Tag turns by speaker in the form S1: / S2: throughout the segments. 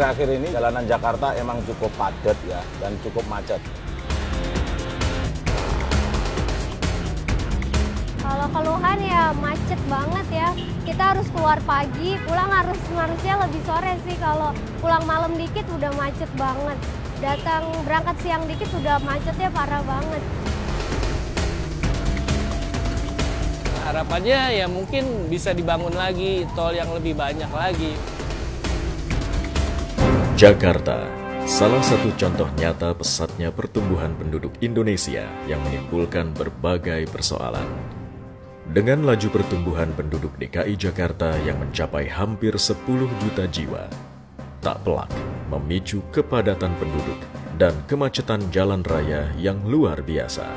S1: akhir-akhir ini jalanan Jakarta emang cukup padat ya, dan cukup macet.
S2: Kalau keluhan ya macet banget ya. Kita harus keluar pagi, pulang harusnya lebih sore sih. Kalau pulang malam dikit udah macet banget. Berangkat siang dikit udah macetnya parah banget.
S3: Harapannya ya mungkin bisa dibangun lagi tol yang lebih banyak lagi.
S4: Jakarta, salah satu contoh nyata pesatnya pertumbuhan penduduk Indonesia yang menimbulkan berbagai persoalan. Dengan laju pertumbuhan penduduk DKI Jakarta yang mencapai hampir 10 juta jiwa, tak pelak memicu kepadatan penduduk dan kemacetan jalan raya yang luar biasa.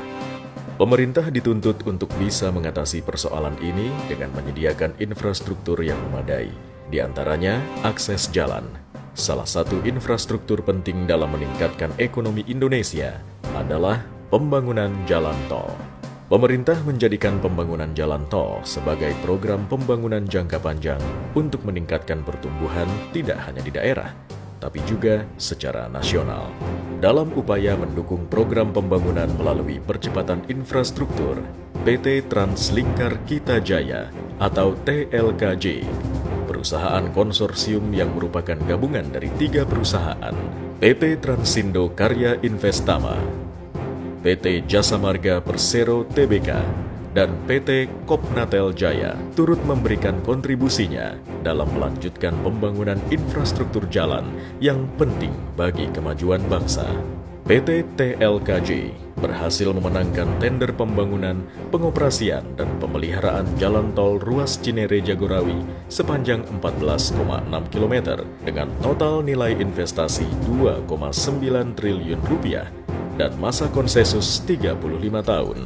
S4: Pemerintah dituntut untuk bisa mengatasi persoalan ini dengan menyediakan infrastruktur yang memadai, di antaranya akses jalan. Salah satu infrastruktur penting dalam meningkatkan ekonomi Indonesia adalah pembangunan jalan tol. Pemerintah menjadikan pembangunan jalan tol sebagai program pembangunan jangka panjang untuk meningkatkan pertumbuhan tidak hanya di daerah, tapi juga secara nasional. Dalam upaya mendukung program pembangunan melalui percepatan infrastruktur, PT Translingkar Kita Jaya atau TLKJ, perusahaan konsorsium yang merupakan gabungan dari 3 perusahaan, PT Transindo Karya Investama, PT Jasa Marga Persero Tbk, dan PT Kopnatel Jaya turut memberikan kontribusinya dalam melanjutkan pembangunan infrastruktur jalan yang penting bagi kemajuan bangsa. PT TLKJ berhasil memenangkan tender pembangunan, pengoperasian, dan pemeliharaan jalan tol ruas Cinere-Jagorawi sepanjang 14,6 km dengan total nilai investasi 2,9 triliun rupiah dan masa konsesus 35 tahun.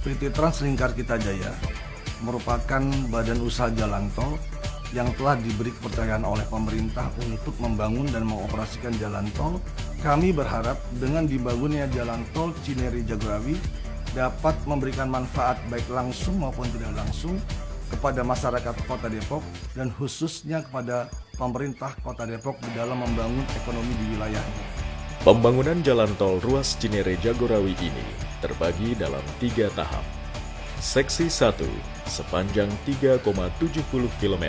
S5: PT Translingkar Kita Jaya merupakan badan usaha jalan tol yang telah diberi kepercayaan oleh pemerintah untuk membangun dan mengoperasikan jalan tol. Kami berharap dengan dibangunnya jalan tol Cinere-Jagorawi dapat memberikan manfaat baik langsung maupun tidak langsung kepada masyarakat Kota Depok dan khususnya kepada pemerintah Kota Depok di dalam membangun ekonomi di wilayahnya.
S4: Pembangunan jalan tol ruas Cinere-Jagorawi ini terbagi dalam 3 tahap. Seksi 1 sepanjang 3,70 km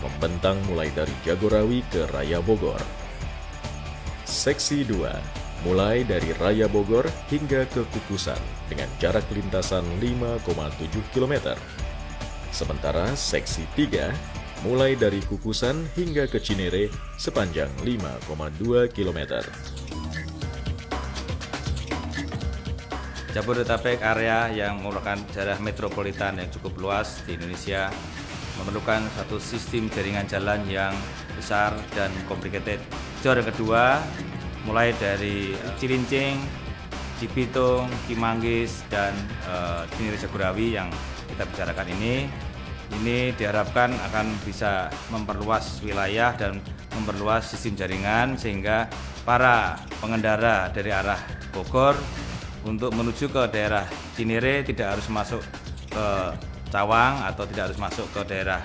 S4: membentang mulai dari Jagorawi ke Raya Bogor. Seksi 2 mulai dari Raya Bogor hingga ke Kukusan dengan jarak lintasan 5,7 km. Sementara seksi 3 mulai dari Kukusan hingga ke Cinere sepanjang 5,2 km.
S6: Jabodetabek, area yang merupakan daerah metropolitan yang cukup luas di Indonesia, memerlukan satu sistem jaringan jalan yang besar dan complicated. Yang kedua, mulai dari Cilincing, Cibitung, Cimanggis, dan Cinere-Jagorawi yang kita bicarakan ini diharapkan akan bisa memperluas wilayah dan memperluas sistem jaringan sehingga para pengendara dari arah Bogor untuk menuju ke daerah Cinere tidak harus masuk ke Cawang atau tidak harus masuk ke daerah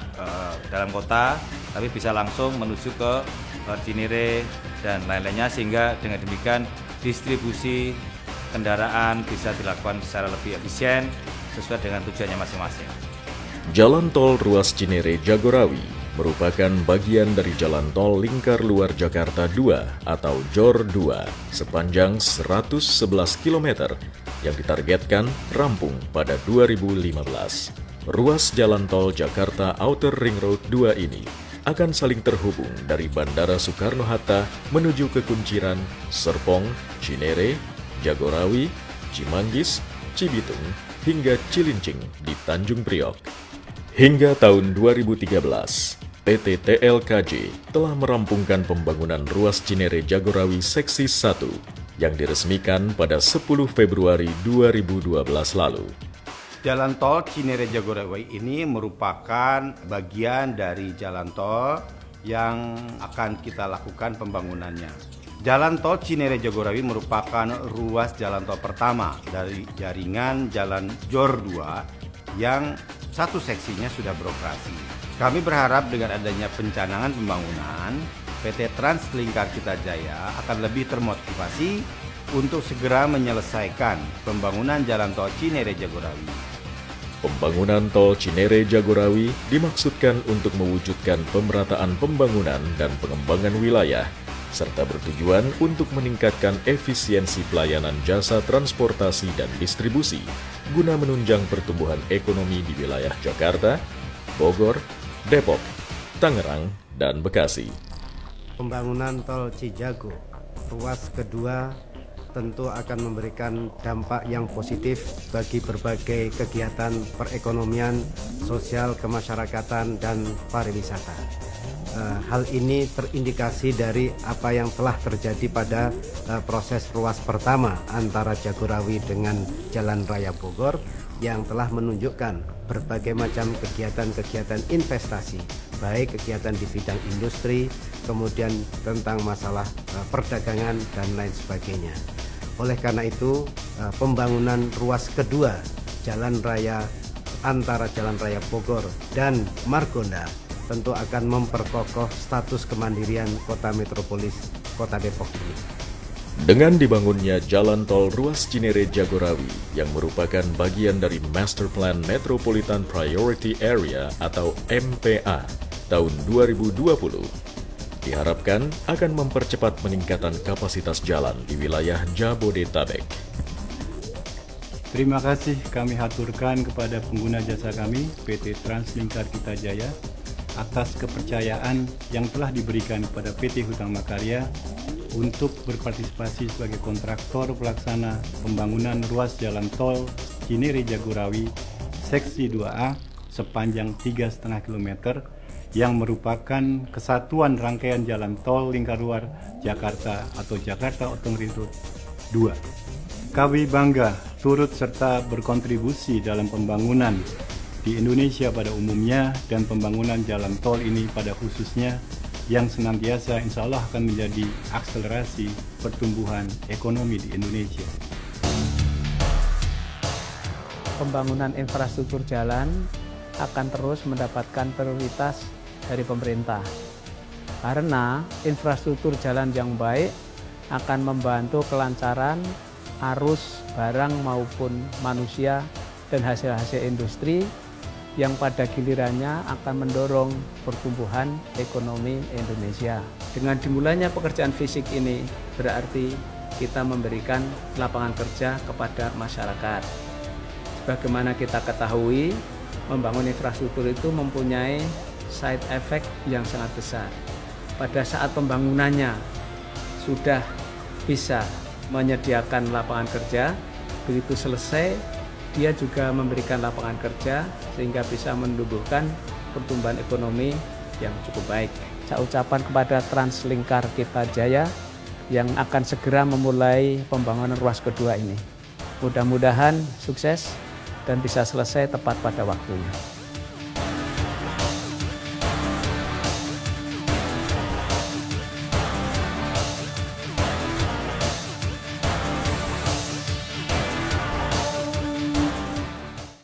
S6: dalam kota, tapi bisa langsung menuju ke Cinere dan lain-lainnya, sehingga dengan demikian distribusi kendaraan bisa dilakukan secara lebih efisien sesuai dengan tujuannya masing-masing.
S4: Jalan tol ruas Cinere-Jagorawi merupakan bagian dari Jalan Tol Lingkar Luar Jakarta 2 atau JOR 2 sepanjang 111 km yang ditargetkan rampung pada 2015. Ruas Jalan Tol Jakarta Outer Ring Road 2 ini akan saling terhubung dari Bandara Soekarno-Hatta menuju ke Kunciran, Serpong, Cinere, Jagorawi, Cimanggis, Cibitung, hingga Cilincing di Tanjung Priok. Hingga tahun 2013, PT TLKJ telah merampungkan pembangunan ruas Cinere-Jagorawi Seksi 1 yang diresmikan pada 10 Februari 2012 lalu.
S7: Jalan tol Cinere-Jagorawi ini merupakan bagian dari jalan tol yang akan kita lakukan pembangunannya. Jalan tol Cinere-Jagorawi merupakan ruas jalan tol pertama dari jaringan jalan JOR 2 yang satu seksinya sudah beroperasi. Kami berharap dengan adanya pencanangan pembangunan, PT Trans Lingkar Kita Jaya akan lebih termotivasi untuk segera menyelesaikan pembangunan jalan tol Cinere Jagorawi.
S4: Pembangunan tol Cinere Jagorawi dimaksudkan untuk mewujudkan pemerataan pembangunan dan pengembangan wilayah, serta bertujuan untuk meningkatkan efisiensi pelayanan jasa transportasi dan distribusi, guna menunjang pertumbuhan ekonomi di wilayah Jakarta, Bogor, Depok, Tangerang, dan Bekasi.
S8: Pembangunan tol Cijago ruas kedua tentu akan memberikan dampak yang positif bagi berbagai kegiatan perekonomian, sosial, kemasyarakatan, dan pariwisata. Hal ini terindikasi dari apa yang telah terjadi pada proses ruas pertama antara Jagorawi dengan Jalan Raya Bogor yang telah menunjukkan berbagai macam kegiatan-kegiatan investasi, baik kegiatan di bidang industri, kemudian tentang masalah perdagangan dan lain sebagainya. Oleh karena itu, pembangunan ruas kedua Jalan Raya antara Jalan Raya Bogor dan Margonda tentu akan memperkokoh status kemandirian kota metropolis Kota Depok ini.
S4: Dengan dibangunnya jalan tol ruas Cinere Jagorawi yang merupakan bagian dari Master Plan Metropolitan Priority Area atau MPA tahun 2020, diharapkan akan mempercepat peningkatan kapasitas jalan di wilayah Jabodetabek.
S9: Terima kasih kami haturkan kepada pengguna jasa kami, PT Trans Lingkar Kita Jaya, atas kepercayaan yang telah diberikan kepada PT Hutama Karya untuk berpartisipasi sebagai kontraktor pelaksana pembangunan ruas jalan tol Cinere Jagorawi seksi 2A sepanjang 3,5 km yang merupakan kesatuan rangkaian jalan tol lingkar luar Jakarta atau Jakarta Ottong Ring Road 2. Kami bangga turut serta berkontribusi dalam pembangunan di Indonesia pada umumnya dan pembangunan jalan tol ini pada khususnya yang senantiasa insya Allah akan menjadi akselerasi pertumbuhan ekonomi di Indonesia.
S10: Pembangunan infrastruktur jalan akan terus mendapatkan prioritas dari pemerintah karena infrastruktur jalan yang baik akan membantu kelancaran arus barang maupun manusia dan hasil-hasil industri yang pada gilirannya akan mendorong pertumbuhan ekonomi Indonesia. Dengan dimulainya pekerjaan fisik ini berarti kita memberikan lapangan kerja kepada masyarakat. Sebagaimana kita ketahui, membangun infrastruktur itu mempunyai side effect yang sangat besar. Pada saat pembangunannya sudah bisa menyediakan lapangan kerja, begitu selesai dia juga memberikan lapangan kerja sehingga bisa menumbuhkan pertumbuhan ekonomi yang cukup baik. Saya ucapkan kepada Trans Lingkar Kita Jaya yang akan segera memulai pembangunan ruas kedua ini. Mudah-mudahan sukses dan bisa selesai tepat pada waktunya.